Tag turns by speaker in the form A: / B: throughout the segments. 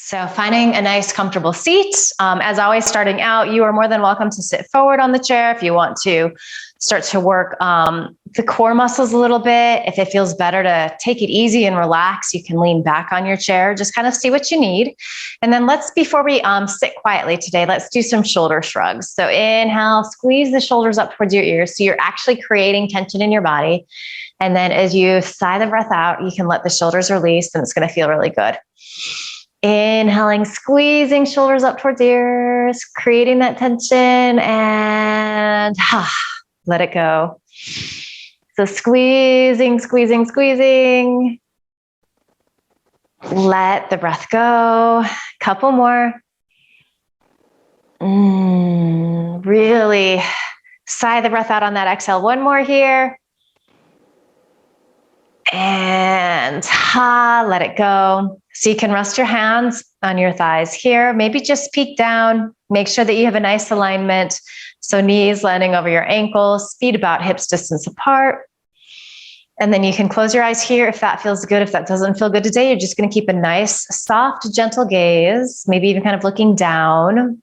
A: So finding a nice comfortable seat. As always, starting out, you are more than welcome to sit forward on the chair if you want to start to work the core muscles a little bit. If it feels better to take it easy and relax, you can lean back on your chair, just kind of see what you need. And then before we sit quietly today, let's do some shoulder shrugs. So inhale, squeeze the shoulders up towards your ears. So you're actually creating tension in your body. And then as you sigh the breath out, you can let the shoulders release and it's going to feel really good. Inhaling, squeezing shoulders up towards ears, creating that tension, and let it go. So squeezing, squeezing, squeezing. Let the breath go. Couple more. Really sigh the breath out on that exhale. One more here. And let it go. So you can rest your hands on your thighs here. Maybe just peek down. Make sure that you have a nice alignment. So knees landing over your ankles, feet about hips distance apart. And then you can close your eyes here if that feels good. If that doesn't feel good today, you're just going to keep a nice, soft, gentle gaze, maybe even kind of looking down.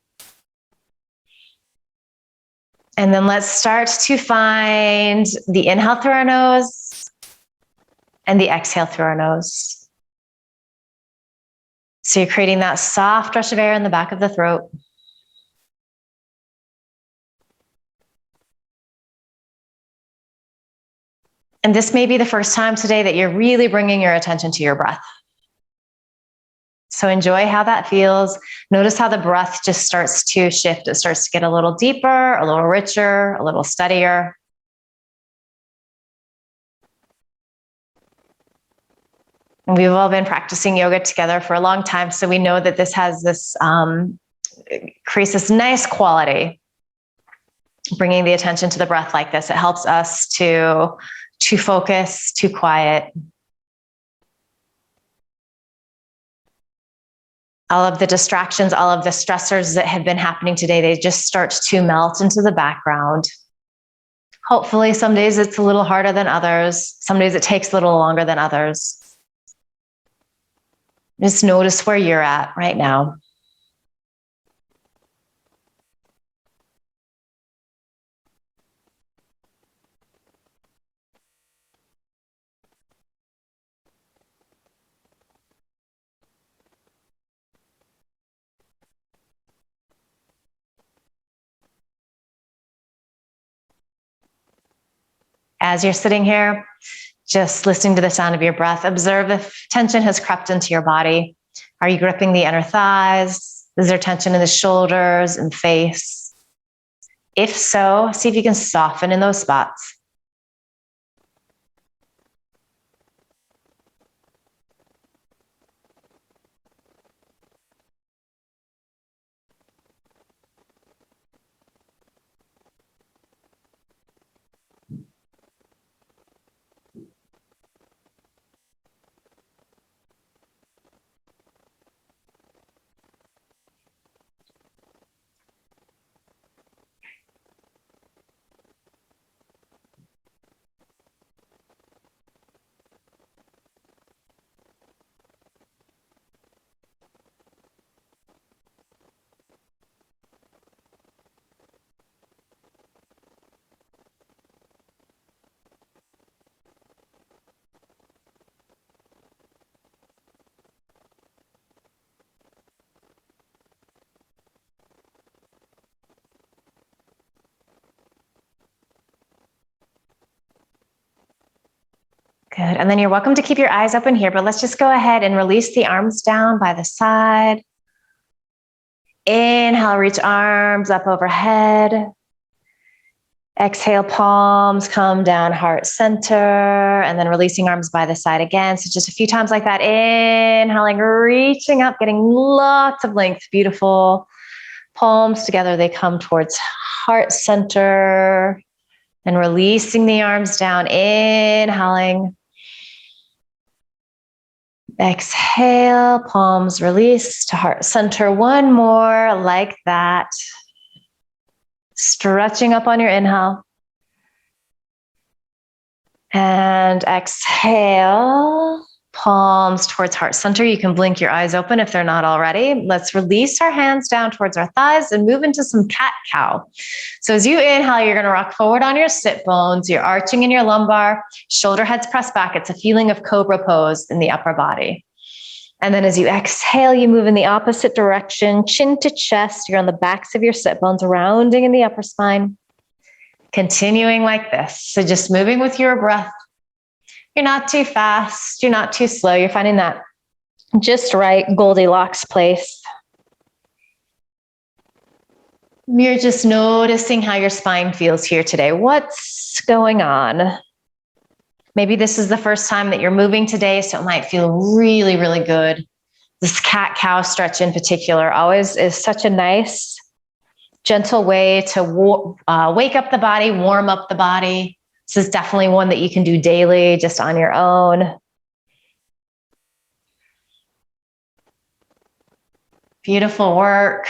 A: And then let's start to find the inhale through our nose and the exhale through our nose. So you're creating that soft rush of air in the back of the throat. And this may be the first time today that you're really bringing your attention to your breath. So enjoy how that feels. Notice how the breath just starts to shift. It starts to get a little deeper, a little richer, a little steadier. And we've all been practicing yoga together for a long time, so we know that this has this, creates this nice quality. Bringing the attention to the breath like this, it helps us to focus, to quiet. All of the distractions, all of the stressors that have been happening today, they just start to melt into the background. Hopefully, some days it's a little harder than others. Some days it takes a little longer than others. Just notice where you're at right now. As you're sitting here, just listening to the sound of your breath, observe if tension has crept into your body. Are you gripping the inner thighs? Is there tension in the shoulders and face? If so, see if you can soften in those spots. Good. And then you're welcome to keep your eyes open here, but let's just go ahead and release the arms down by the side. Inhale, reach arms up overhead. Exhale, palms come down, heart center, and then releasing arms by the side again. So just a few times like that. Inhaling, reaching up, getting lots of length. Beautiful. Palms together, they come towards heart center. And releasing the arms down, inhaling. Exhale, palms release to heart center. One more like that. Stretching up on your inhale. And exhale. palms towards heart center. You can blink your eyes open if they're not already. Let's release our hands down towards our thighs and move into some cat-cow. So as you inhale, you're going to rock forward on your sit bones. You're arching in your lumbar, shoulder heads pressed back. It's a feeling of cobra pose in the upper body. And then as you exhale, you move in the opposite direction, chin to chest. You're on the backs of your sit bones, rounding in the upper spine. Continuing like this. So just moving with your breath. You're not too fast. You're not too slow. You're finding that just right Goldilocks place. You're just noticing how your spine feels here today. What's going on? Maybe this is the first time that you're moving today, so it might feel really, really good. This cat-cow stretch in particular always is such a nice, gentle way to wake up the body, warm up the body. This is definitely one that you can do daily, just on your own. Beautiful work.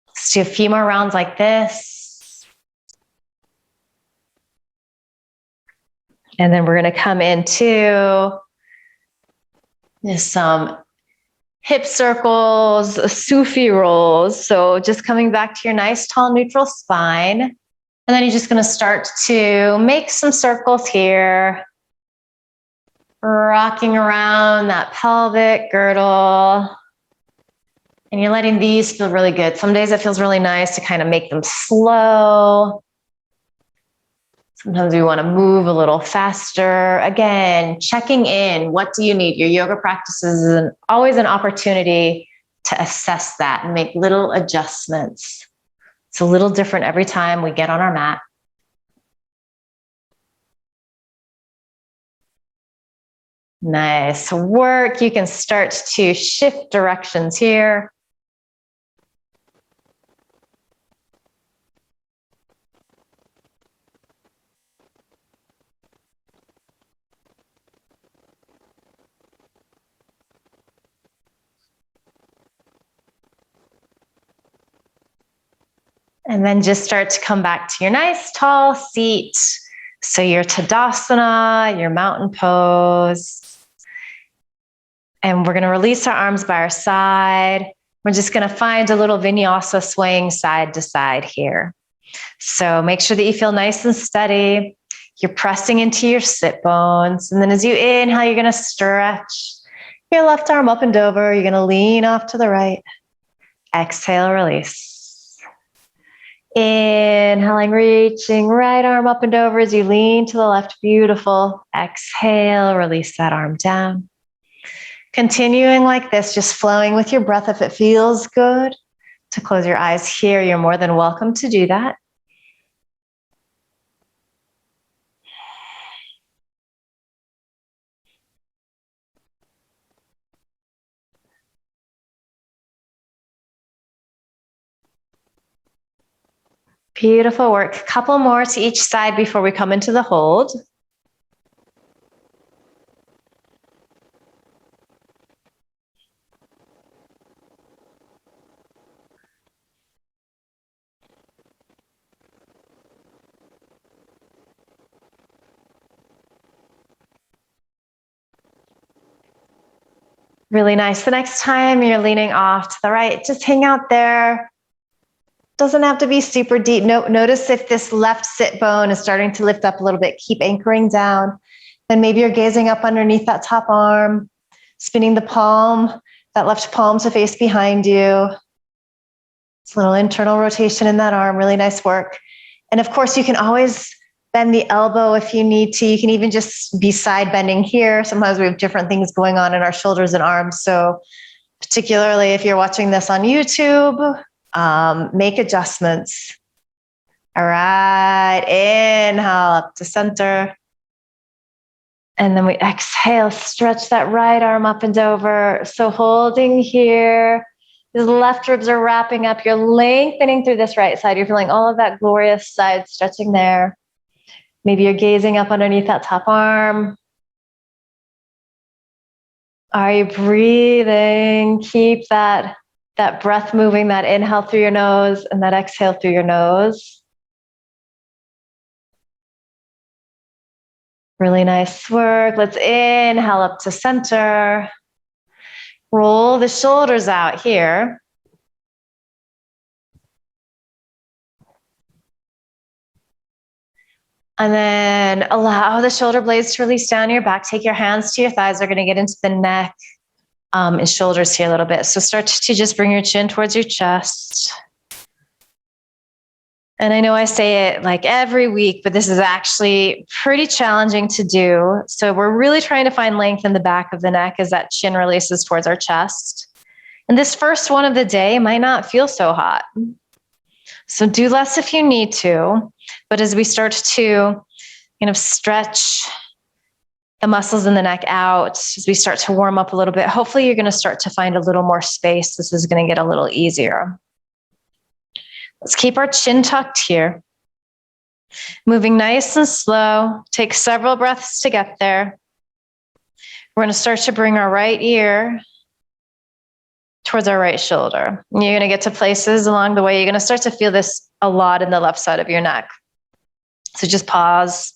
A: Let's do a few more rounds like this. And then we're going to come into some hip circles, Sufi rolls. So just coming back to your nice, tall, neutral spine. And then you're just going to start to make some circles here. Rocking around that pelvic girdle. And you're letting these feel really good. Some days it feels really nice to kind of make them slow. Sometimes we want to move a little faster. Again, checking in. What do you need? Your yoga practices is always an opportunity to assess that and make little adjustments. It's a little different every time we get on our mat. Nice work. You can start to shift directions here. And then just start to come back to your nice tall seat. So your Tadasana, your mountain pose. And we're going to release our arms by our side. We're just going to find a little vinyasa swaying side to side here. So make sure that you feel nice and steady. You're pressing into your sit bones. And then as you inhale, you're going to stretch your left arm up and over. You're going to lean off to the right. Exhale, release. Inhaling, reaching right arm up and over as you lean to the left. Beautiful. Exhale, release that arm down. Continuing like this, just flowing with your breath. If it feels good to close your eyes here, you're more than welcome to do that. Beautiful work. A couple more to each side before we come into the hold. Really nice. The next time you're leaning off to the right, just hang out there. Doesn't have to be super deep. Notice if this left sit bone is starting to lift up a little bit. Keep anchoring down. Then maybe you're gazing up underneath that top arm, spinning the palm, that left palm to face behind you. It's a little internal rotation in that arm. Really nice work. And of course, you can always bend the elbow if you need to. You can even just be side bending here. Sometimes we have different things going on in our shoulders and arms. So particularly if you're watching this on YouTube, make adjustments. All right, inhale up to center. And then we exhale, stretch that right arm up and over. So holding here, the left ribs are wrapping up. You're lengthening through this right side. You're feeling all of that glorious side stretching there. Maybe you're gazing up underneath that top arm. Are you breathing? Keep that breath moving, that inhale through your nose and that exhale through your nose. Really nice work. Let's inhale up to center. Roll the shoulders out here. And then allow the shoulder blades to release down your back. Take your hands to your thighs. They're going to get into the neck and shoulders here a little bit. So start to just bring your chin towards your chest. And I know I say it like every week, but this is actually pretty challenging to do. So we're really trying to find length in the back of the neck as that chin releases towards our chest. And this first one of the day might not feel so hot. So do less if you need to. But as we start to kind of stretch the muscles in the neck out, as we start to warm up a little bit, hopefully you're going to start to find a little more space. This is going to get a little easier. Let's keep our chin tucked here. Moving nice and slow. Take several breaths to get there. We're going to start to bring our right ear towards our right shoulder. And you're going to get to places along the way. You're going to start to feel this a lot in the left side of your neck. So just pause.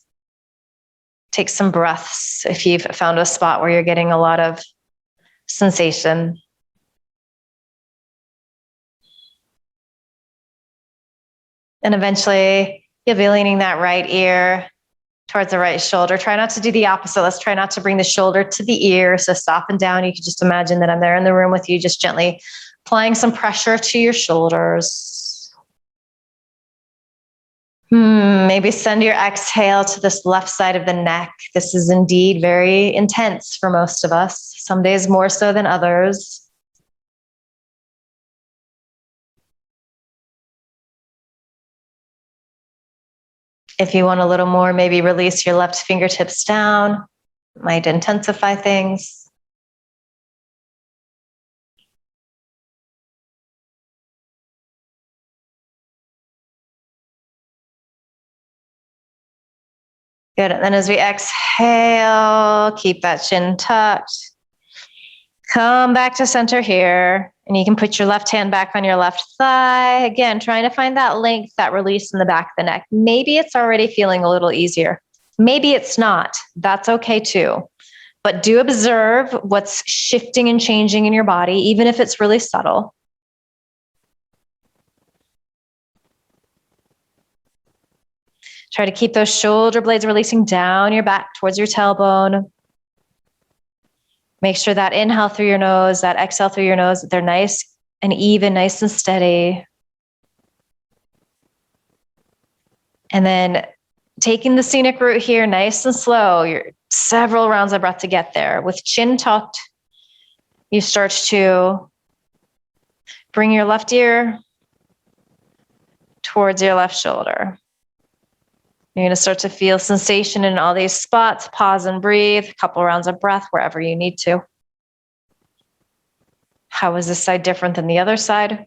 A: Take some breaths if you've found a spot where you're getting a lot of sensation. And eventually you'll be leaning that right ear towards the right shoulder. Try not to do the opposite. Let's try not to bring the shoulder to the ear. So soften down. You can just imagine that I'm there in the room with you, just gently applying some pressure to your shoulders. Maybe send your exhale to this left side of the neck. This is indeed very intense for most of us, some days more so than others. If you want a little more, maybe release your left fingertips down. It might intensify things. Good. And then as we exhale, keep that chin tucked. Come back to center here. And you can put your left hand back on your left thigh. Again, trying to find that length, that release in the back of the neck. Maybe it's already feeling a little easier. Maybe it's not. That's okay too. But do observe what's shifting and changing in your body, even if it's really subtle. Try to keep those shoulder blades releasing down your back towards your tailbone. Make sure that inhale through your nose, that exhale through your nose, that they're nice and even, nice and steady. And then taking the scenic route here, nice and slow. You're several rounds of breath to get there. With chin tucked, you start to bring your left ear towards your left shoulder. You're going to start to feel sensation in all these spots. Pause and breathe. A couple rounds of breath wherever you need to. How is this side different than the other side?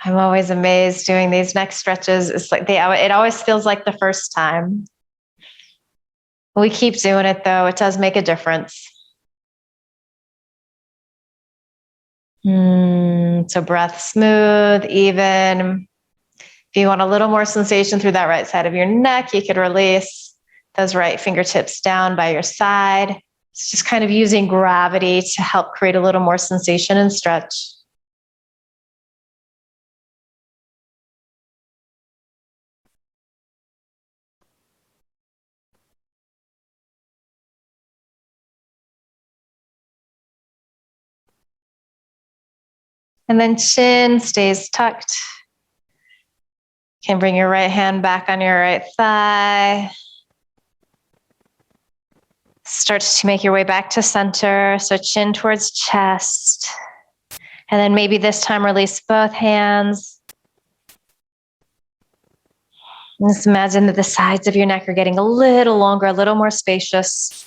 A: I'm always amazed doing these neck stretches. It's like it always feels like the first time. We keep doing it though. It does make a difference. So breath smooth, even. If you want a little more sensation through that right side of your neck, you could release those right fingertips down by your side. It's just kind of using gravity to help create a little more sensation and stretch. And then chin stays tucked. You can bring your right hand back on your right thigh. Start to make your way back to center. So chin towards chest. And then maybe this time release both hands. And just imagine that the sides of your neck are getting a little longer, a little more spacious.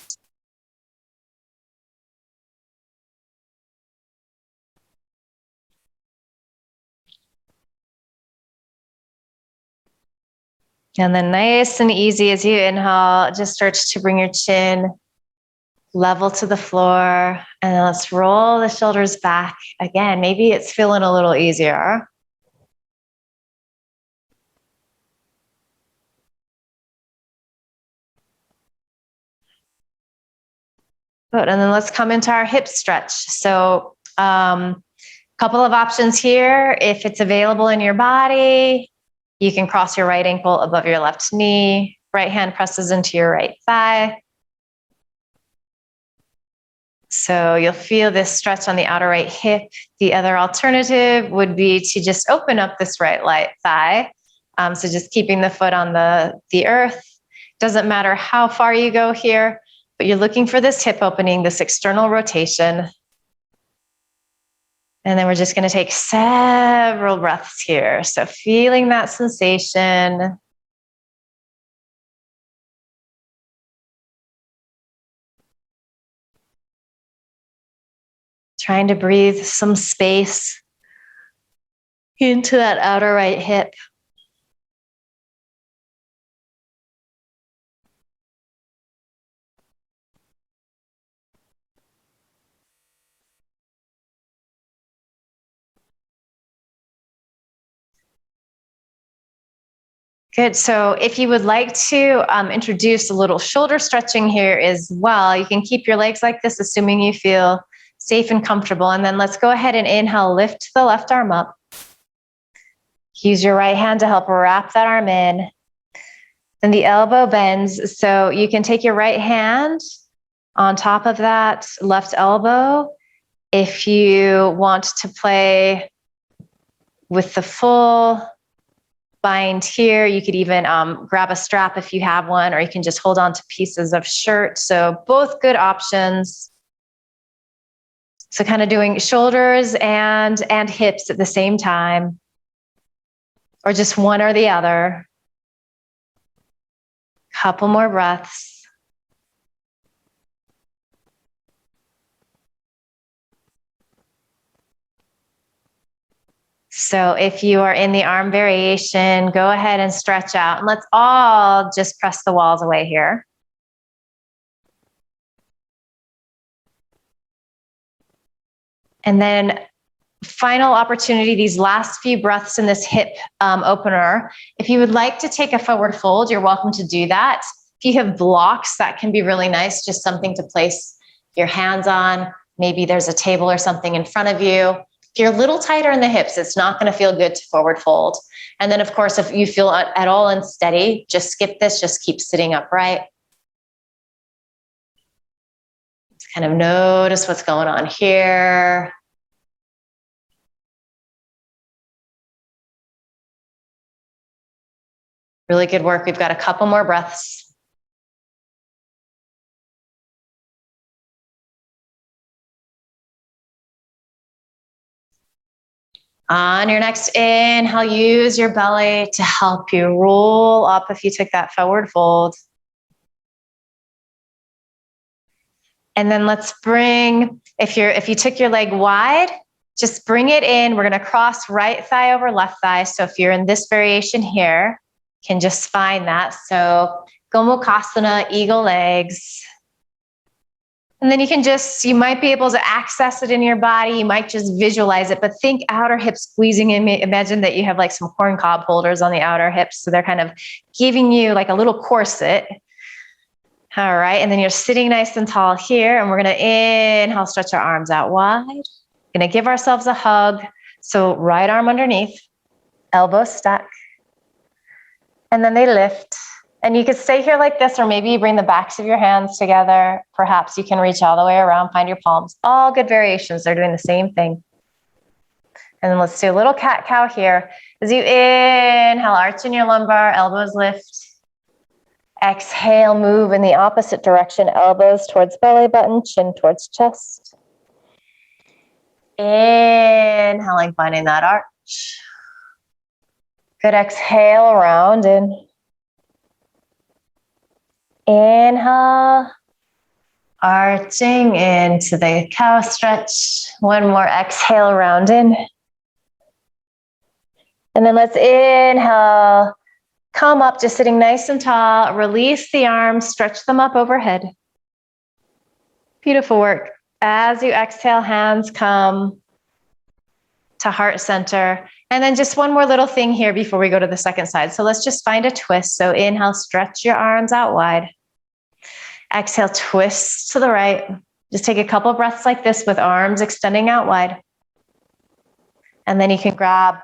A: And then nice and easy as you inhale, just start to bring your chin level to the floor. And then let's roll the shoulders back. Again, maybe it's feeling a little easier. Good. And then let's come into our hip stretch. So couple of options here. If it's available in your body, you can cross your right ankle above your left knee. Right hand presses into your right thigh. So you'll feel this stretch on the outer right hip. The other alternative would be to just open up this right thigh. So just keeping the foot on the earth. Doesn't matter how far you go here, but you're looking for this hip opening, this external rotation. And then we're just going to take several breaths here. So feeling that sensation. Trying to breathe some space into that outer right hip. Good. So if you would like to introduce a little shoulder stretching here as well, you can keep your legs like this, assuming you feel safe and comfortable. And then let's go ahead and inhale, lift the left arm up. Use your right hand to help wrap that arm in. Then the elbow bends. So you can take your right hand on top of that left elbow. If you want to play with the full bind here, you could even grab a strap if you have one, or you can just hold on to pieces of shirt. So both good options. So kind of doing shoulders and hips at the same time, or just one or the other. Couple more breaths. So if you are in the arm variation, go ahead and stretch out. And let's all just press the walls away here. And then final opportunity, these last few breaths in this hip opener. If you would like to take a forward fold, you're welcome to do that. If you have blocks, that can be really nice, just something to place your hands on. Maybe there's a table or something in front of you. If you're a little tighter in the hips, it's not going to feel good to forward fold. And then, of course, if you feel at all unsteady, just skip this, just keep sitting upright. Just kind of notice what's going on here. Really good work. We've got a couple more breaths. On your next inhale, use your belly to help you roll up if you took that forward fold. And then let's bring, if you took your leg wide, just bring it in. We're going to cross right thigh over left thigh. So if you're in this variation here, you can just find that. So Gomukhasana, eagle legs. And then you might be able to access it in your body. You might just visualize it, but think outer hip squeezing in. Imagine that you have like some corn cob holders on the outer hips. So they're kind of giving you like a little corset. All right. And then you're sitting nice and tall here. And we're going to inhale, stretch our arms out wide. Going to give ourselves a hug. So right arm underneath, elbow stuck. And then they lift. And you could stay here like this, or maybe you bring the backs of your hands together. Perhaps you can reach all the way around, find your palms. All good variations. They're doing the same thing. And then let's do a little cat-cow here. As you inhale, arch in your lumbar, elbows lift. Exhale, move in the opposite direction, elbows towards belly button, chin towards chest. Inhaling, finding that arch. Good, exhale, round in. Inhale, arching into the cow stretch. One more exhale, round in. And then let's inhale, Come up, just sitting nice and tall. Release the arms, stretch them up overhead. Beautiful work. As you exhale, hands come to heart center. And then just one more little thing here before we go to the second side. So let's just find a twist. So inhale, stretch your arms out wide. Exhale, twist to the right. Just take a couple breaths like this with arms extending out wide. And then you can grab a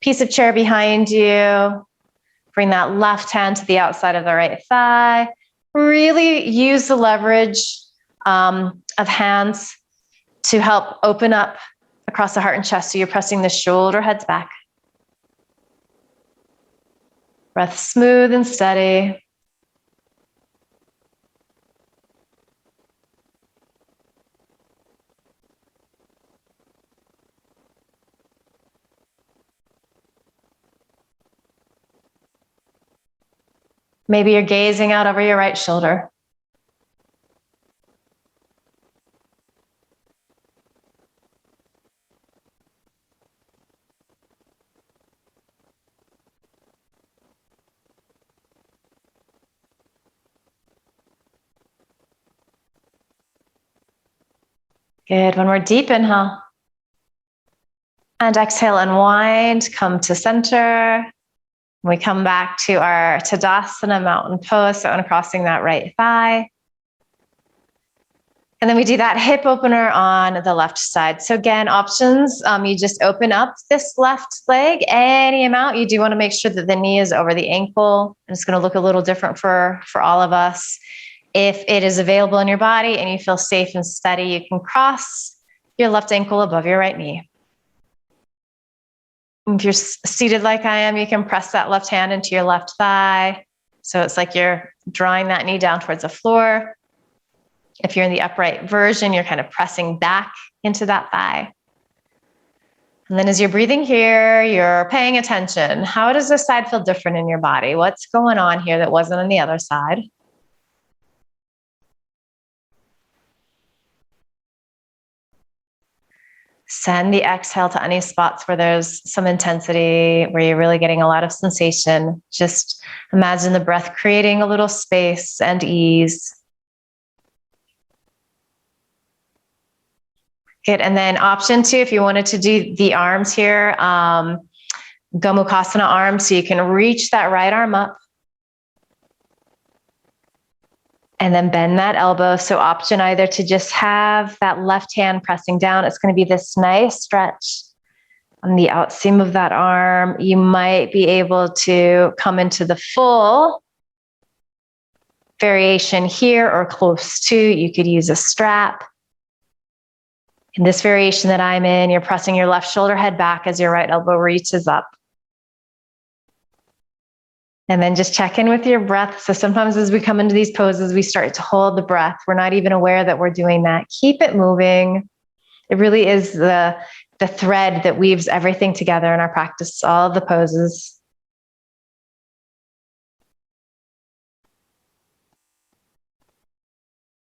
A: piece of chair behind you. Bring that left hand to the outside of the right thigh. Really use the leverage of hands to help open up across the heart and chest. So you're pressing the shoulder heads back. Breath smooth and steady. Maybe you're gazing out over your right shoulder. Good. One more deep inhale. And exhale, unwind, come to center. We come back to our Tadasana mountain pose, so uncrossing that right thigh. And then we do that hip opener on the left side. So again, options, you just open up this left leg any amount. You do want to make sure that the knee is over the ankle. And it's going to look a little different for all of us. If it is available in your body and you feel safe and steady, you can cross your left ankle above your right knee. If you're seated like I am, you can press that left hand into your left thigh. So it's like you're drawing that knee down towards the floor. If you're in the upright version, you're kind of pressing back into that thigh. And then as you're breathing here, you're paying attention. How does this side feel different in your body? What's going on here that wasn't on the other side? Send the exhale to any spots where there's some intensity, where you're really getting a lot of sensation. Just imagine the breath creating a little space and ease. Good. And then option 2, if you wanted to do the arms here, Gomukhasana arms, so you can reach that right arm up. And then bend that elbow. So option either to just have that left hand pressing down. It's going to be this nice stretch on the outseam of that arm. You might be able to come into the full variation here or close to. You could use a strap. In this variation that I'm in, you're pressing your left shoulder head back as your right elbow reaches up. And then just check in with your breath. So sometimes as we come into these poses, we start to hold the breath. We're not even aware that we're doing that. Keep it moving. It really is the thread that weaves everything together in our practice, all of the poses.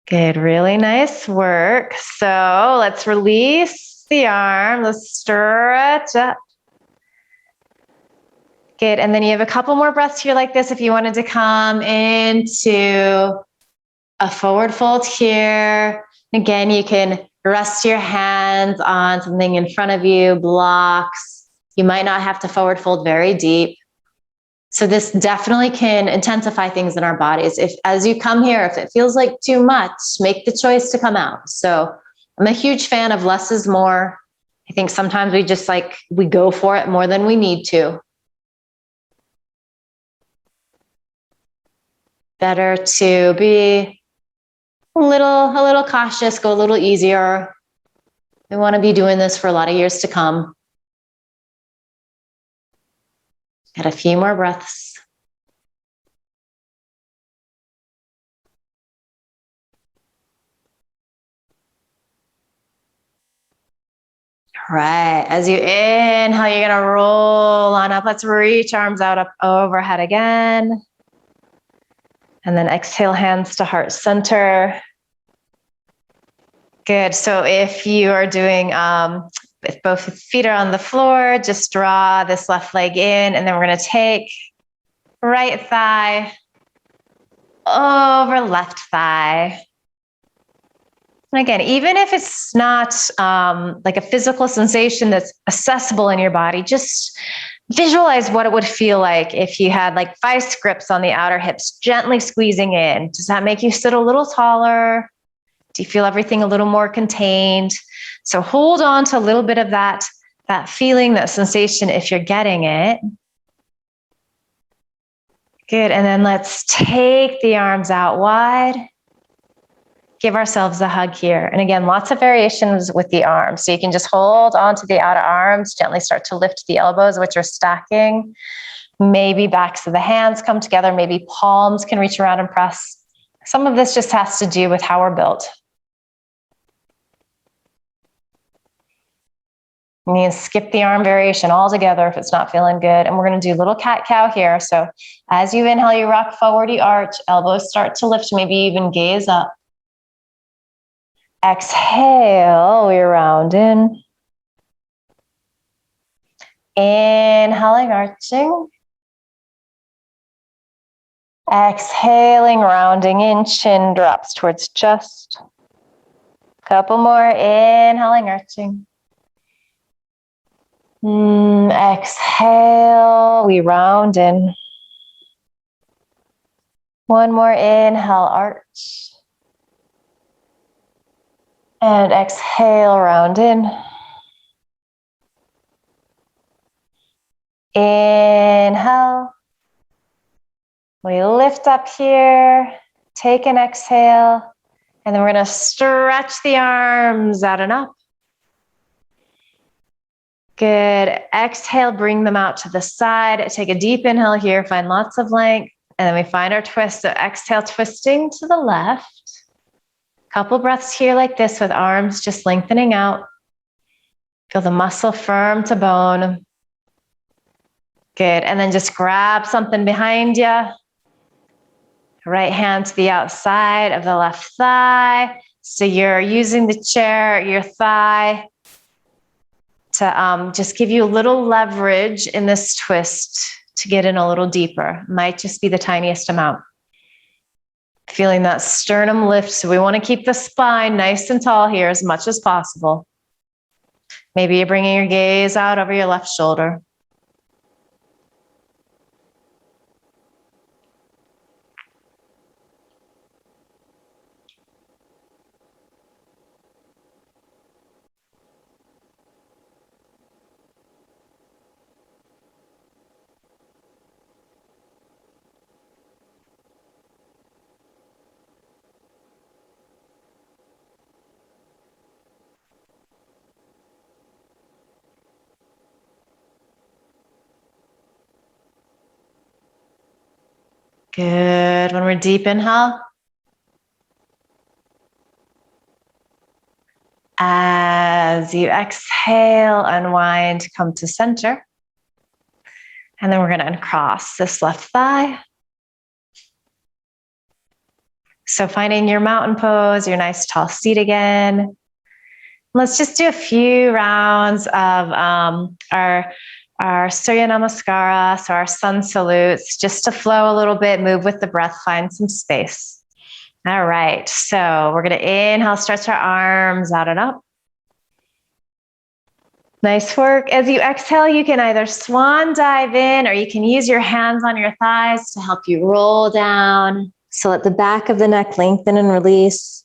A: Good, really nice work. So let's release the arm. Let's stretch up. Good. And then you have a couple more breaths here like this. If you wanted to come into a forward fold here. Again, you can rest your hands on something in front of you, blocks. You might not have to forward fold very deep. So this definitely can intensify things in our bodies. If as you come here, if it feels like too much, make the choice to come out. So I'm a huge fan of less is more. I think sometimes we go for it more than we need to. Better to be a little cautious, go a little easier. We want to be doing this for a lot of years to come. Get a few more breaths. All right, as you inhale, you're gonna roll on up. Let's reach arms out up overhead again. And then exhale, hands to heart center. Good. So if you are doing, if both feet are on the floor, just draw this left leg in, and then we're going to take right thigh over left thigh. And again, even if it's not like a physical sensation that's accessible in your body, just visualize what it would feel like if you had like vice grips on the outer hips, gently squeezing in. Does that make you sit a little taller? Do you feel everything a little more contained? So hold on to a little bit of that feeling, that sensation if you're getting it. Good. And then let's take the arms out wide. Give ourselves a hug here. And again, lots of variations with the arms. So you can just hold onto the outer arms, gently start to lift the elbows, which are stacking. Maybe backs of the hands come together. Maybe palms can reach around and press. Some of this just has to do with how we're built. You can skip the arm variation altogether if it's not feeling good. And we're going to do little cat-cow here. So as you inhale, you rock forward, you arch, elbows start to lift, maybe even gaze up. Exhale, we round in. Inhaling, arching. Exhaling, rounding in, chin drops towards chest. Couple more, inhaling, arching. Exhale, we round in. One more, inhale, arch. And exhale, round in. Inhale. We lift up here. Take an exhale. And then we're going to stretch the arms out and up. Good. Exhale, bring them out to the side. Take a deep inhale here. Find lots of length. And then we find our twist. So exhale, twisting to the left. Couple breaths here like this with arms just lengthening out. Feel the muscle firm to bone. Good. And then just grab something behind you. Right hand to the outside of the left thigh. So you're using the chair, your thigh, to just give you a little leverage in this twist to get in a little deeper. Might just be the tiniest amount. Feeling that sternum lift. So we want to keep the spine nice and tall here as much as possible. Maybe you're bringing your gaze out over your left shoulder. Good. When we're deep inhale. As you exhale, unwind, come to center. And then we're going to uncross this left thigh. So finding your mountain pose, your nice tall seat again. Let's just do a few rounds of our Surya Namaskara, so our sun salutes, just to flow a little bit, move with the breath, find some space. All right, so we're going to inhale, stretch our arms out and up. Nice work. As you exhale, you can either swan dive in or you can use your hands on your thighs to help you roll down. So let the back of the neck lengthen and release.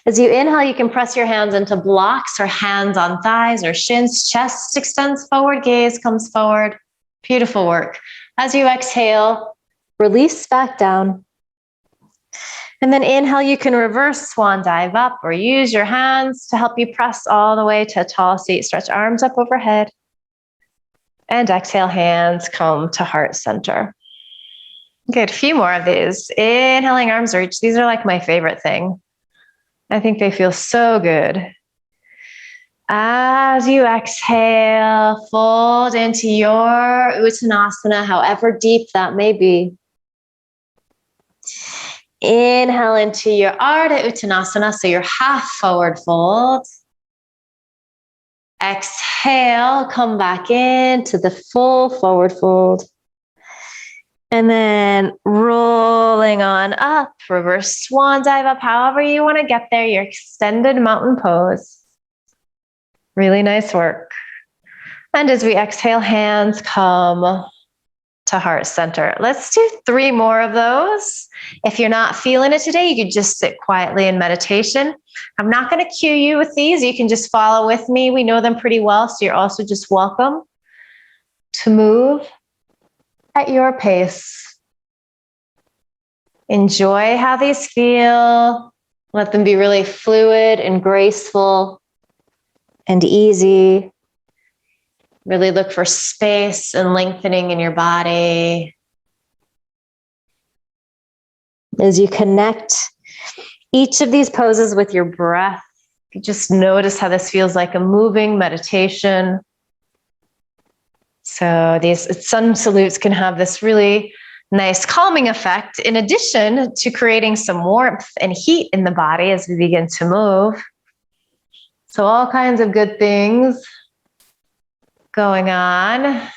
A: As you inhale, you can press your hands into blocks or hands on thighs or shins. Chest extends forward, gaze comes forward. Beautiful work. As you exhale, release back down. And then inhale, you can reverse swan dive up or use your hands to help you press all the way to a tall seat. Stretch arms up overhead. And exhale, hands come to heart center. Good, a few more of these. Inhaling, arms reach. These are like my favorite thing. I think they feel so good. As you exhale, fold into your Uttanasana, however deep that may be. Inhale into your Ardha Uttanasana, so your half forward fold. Exhale, come back into the full forward fold. And then rolling on up, reverse swan dive up, however you want to get there, your extended mountain pose. Really nice work. And as we exhale, hands come to heart center. Let's do 3 more of those. If you're not feeling it today, you could just sit quietly in meditation. I'm not going to cue you with these. You can just follow with me. We know them pretty well, so you're also just welcome to move at your pace. Enjoy how these feel. Let them be really fluid and graceful and easy. Really look for space and lengthening in your body. As you connect each of these poses with your breath, you just notice how this feels like a moving meditation. So these sun salutes can have this really nice calming effect, in addition to creating some warmth and heat in the body as we begin to move. So all kinds of good things going on.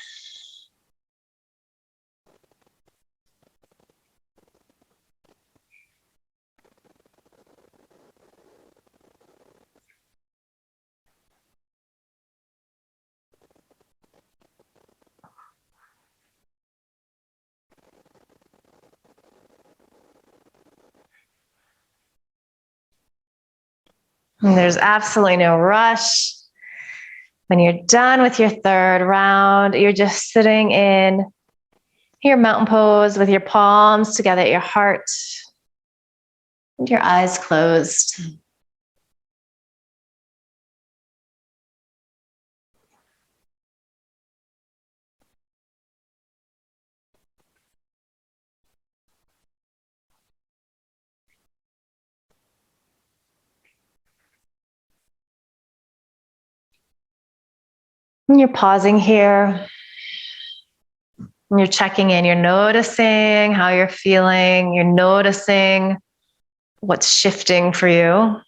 A: And there's absolutely no rush. When you're done with your 3rd round, you're just sitting in your mountain pose with your palms together at your heart and your eyes closed. And you're pausing here. And you're checking in. You're noticing how you're feeling. You're noticing what's shifting for you.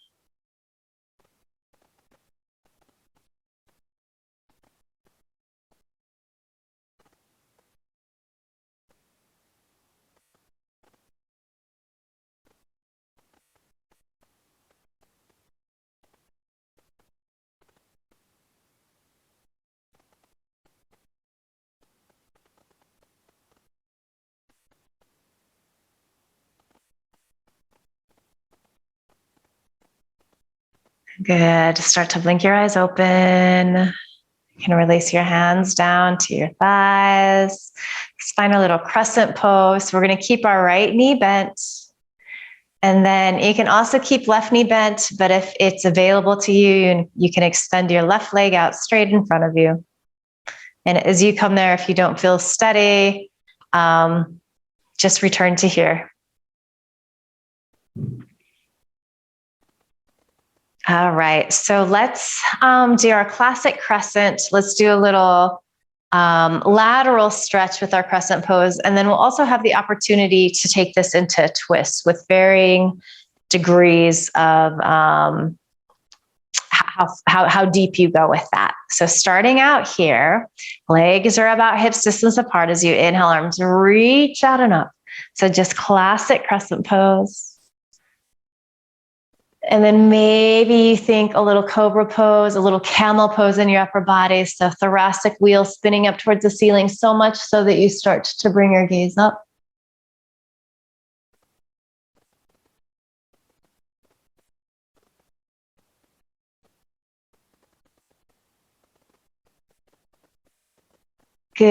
A: Good. Start to blink your eyes open. You can release your hands down to your thighs. Let's find a little crescent pose. We're going to keep our right knee bent. And then you can also keep left knee bent, but if it's available to you, you can extend your left leg out straight in front of you. And as you come there, if you don't feel steady, just return to here. All right, so let's do our classic crescent. Let's do a little lateral stretch with our crescent pose. And then we'll also have the opportunity to take this into a twist with varying degrees of how deep you go with that. So starting out here, legs are about hips distance apart as you inhale, arms reach out and up. So just classic crescent pose. And then maybe you think a little cobra pose, a little camel pose in your upper body. So thoracic wheel spinning up towards the ceiling so much so that you start to bring your gaze up. Good.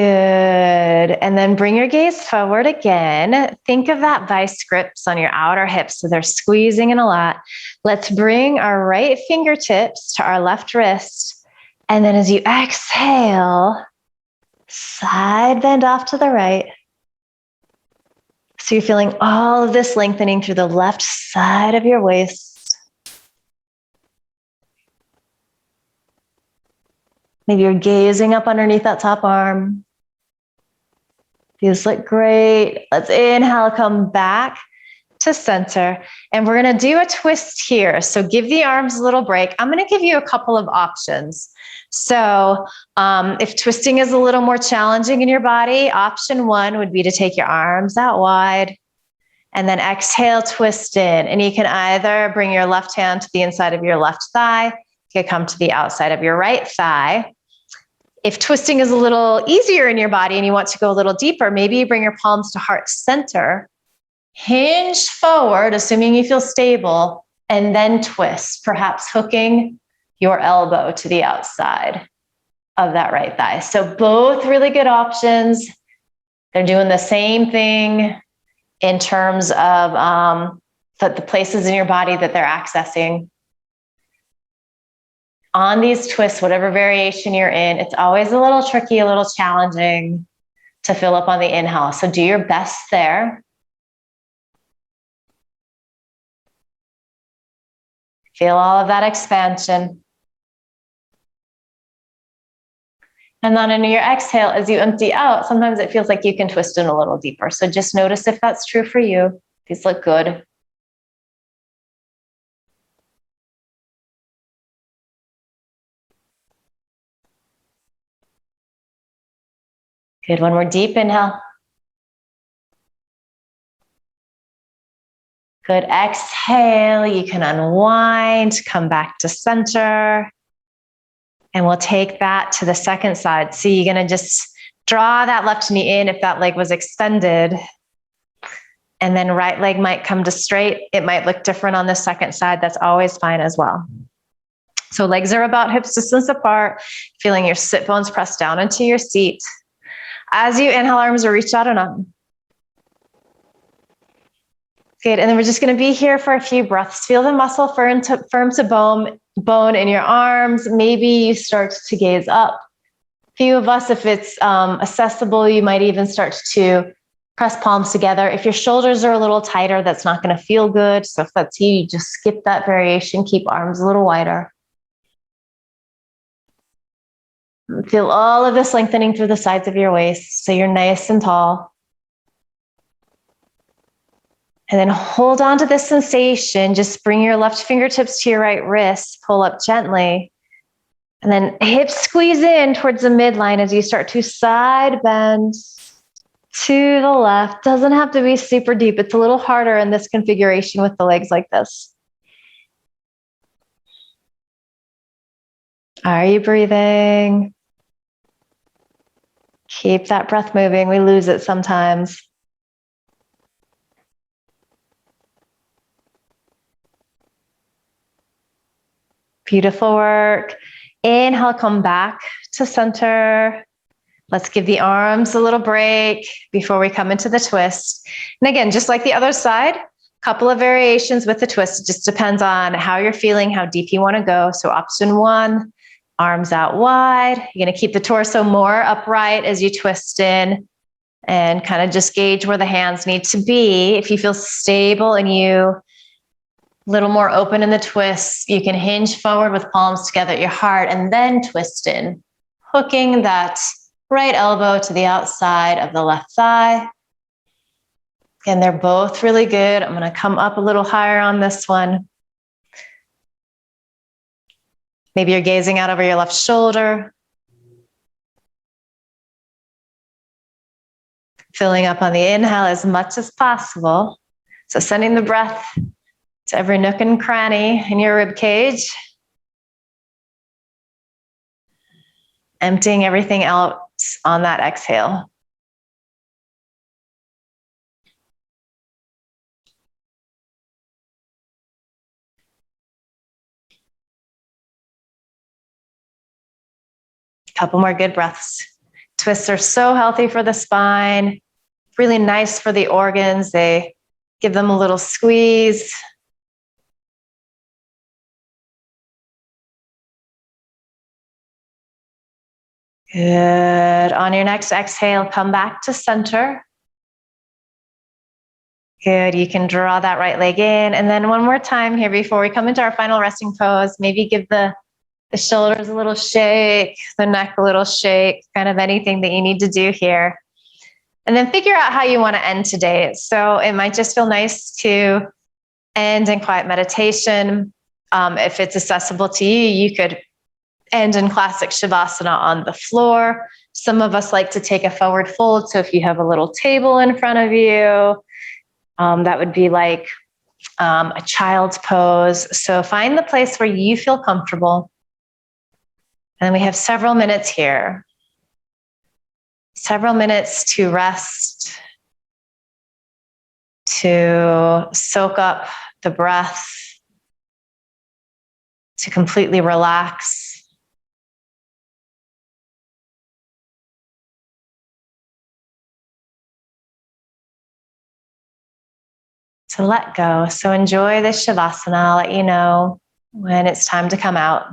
A: And then bring your gaze forward again. Think of that vice grips on your outer hips. So they're squeezing in a lot. Let's bring our right fingertips to our left wrist. And then as you exhale, side bend off to the right. So you're feeling all of this lengthening through the left side of your waist. Maybe you're gazing up underneath that top arm. Feels like great. Let's inhale, come back to center. And we're going to do a twist here. So give the arms a little break. I'm going to give you a couple of options. So if twisting is a little more challenging in your body, option one would be to take your arms out wide and then exhale, twist in. And you can either bring your left hand to the inside of your left thigh. You can come to the outside of your right thigh. If twisting is a little easier in your body and you want to go a little deeper, maybe you bring your palms to heart center, hinge forward, assuming you feel stable, and then twist, perhaps hooking your elbow to the outside of that right thigh. So both really good options. They're doing the same thing in terms of the places in your body that they're accessing. On these twists, whatever variation you're in, it's always a little tricky, a little challenging to fill up on the inhale. So do your best there. Feel all of that expansion. And then in your exhale, as you empty out, sometimes it feels like you can twist in a little deeper. So just notice if that's true for you. These look good. Good. One more deep inhale. Good. Exhale. You can unwind, come back to center. And we'll take that to the second side. So you're going to just draw that left knee in if that leg was extended. And then right leg might come to straight. It might look different on the second side. That's always fine as well. So legs are about hips distance apart, feeling your sit bones press down into your seat. As you inhale, arms are reached out and up. Good. And then we're just going to be here for a few breaths. Feel the muscle firm to bone in your arms. Maybe you start to gaze up. A few of us, if it's accessible, you might even start to press palms together. If your shoulders are a little tighter, that's not going to feel good. So if that's you just skip that variation. Keep arms a little wider. Feel all of this lengthening through the sides of your waist so you're nice and tall. And then hold on to this sensation. Just bring your left fingertips to your right wrist. Pull up gently. And then hips squeeze in towards the midline as you start to side bend to the left. Doesn't have to be super deep. It's a little harder in this configuration with the legs like this. Are you breathing? Keep that breath moving. We lose it sometimes. Beautiful work. Inhale, come back to center. Let's give the arms a little break before we come into the twist. And again, just like the other side, couple of variations with the twist. It just depends on how you're feeling, how deep you want to go. So option one, arms out wide. You're going to keep the torso more upright as you twist in and kind of just gauge where the hands need to be. If you feel stable and you a little more open in the twist, you can hinge forward with palms together at your heart and then twist in, hooking that right elbow to the outside of the left thigh. And they're both really good. I'm going to come up a little higher on this one. Maybe you're gazing out over your left shoulder. Filling up on the inhale as much as possible. So sending the breath to every nook and cranny in your rib cage. Emptying everything out on that exhale. Couple more good breaths. Twists are so healthy for the spine, really nice for the organs. They give them a little squeeze. Good. On your next exhale, come back to center. Good. You can draw that right leg in. And then one more time here before we come into our final resting pose, maybe give the shoulders a little shake, the neck a little shake, kind of anything that you need to do here. And then figure out how you want to end today. So it might just feel nice to end in quiet meditation. If it's accessible to you, you could end in classic Shavasana on the floor. Some of us like to take a forward fold. So if you have a little table in front of you, that would be like a child's pose. So find the place where you feel comfortable. And we have several minutes here. Several minutes to rest, to soak up the breath, to completely relax. To let go. So enjoy this Shavasana. I'll let you know when it's time to come out.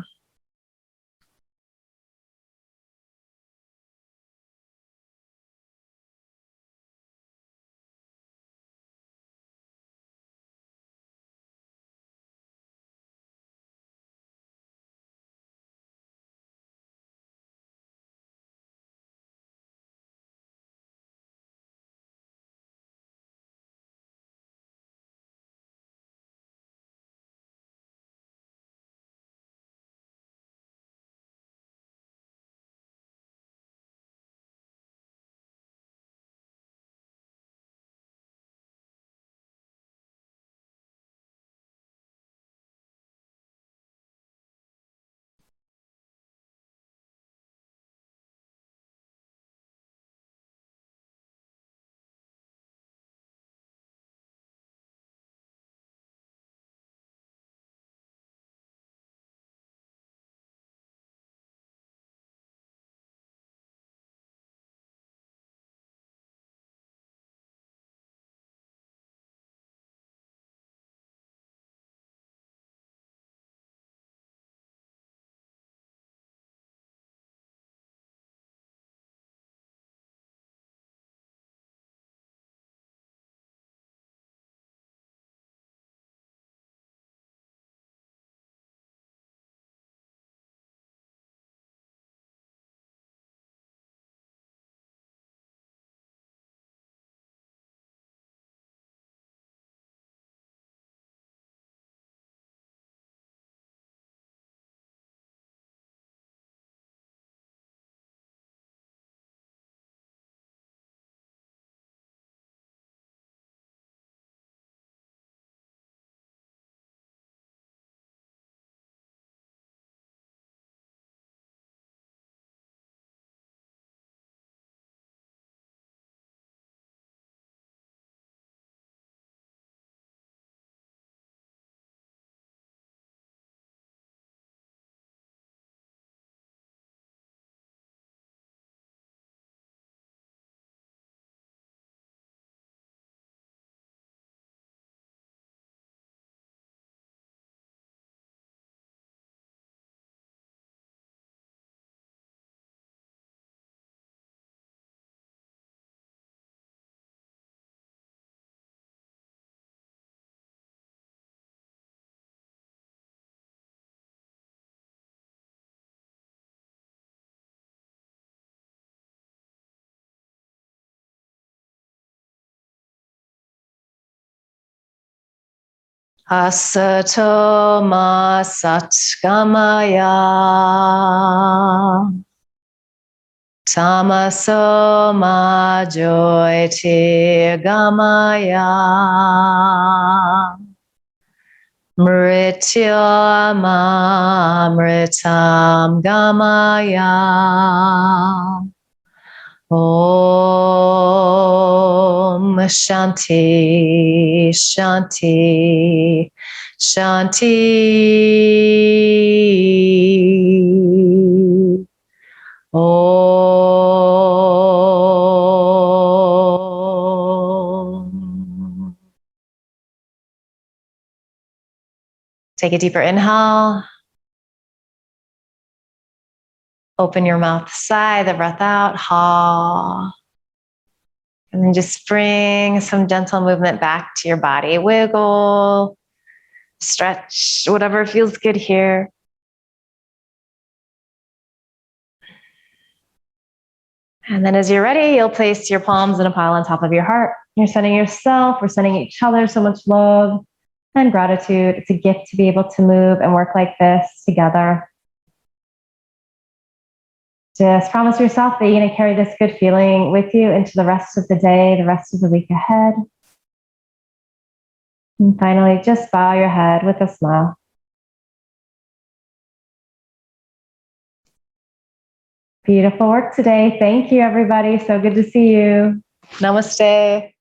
A: Asato ma satgamaya. Tamaso ma jyotirgamaya. Mritya ma mritam gamaya. Om Shanti Shanti Shanti. Om. Take a deeper inhale. Open your mouth, sigh the breath out, ha. And then just bring some gentle movement back to your body. Wiggle, stretch, whatever feels good here. And then as you're ready, you'll place your palms in a pile on top of your heart. You're sending yourself, we're sending each other so much love and gratitude. It's a gift to be able to move and work like this together. Just promise yourself that you're going to carry this good feeling with you into the rest of the day, the rest of the week ahead. And finally, just bow your head with a smile. Beautiful work today. Thank you, everybody. So good to see you. Namaste.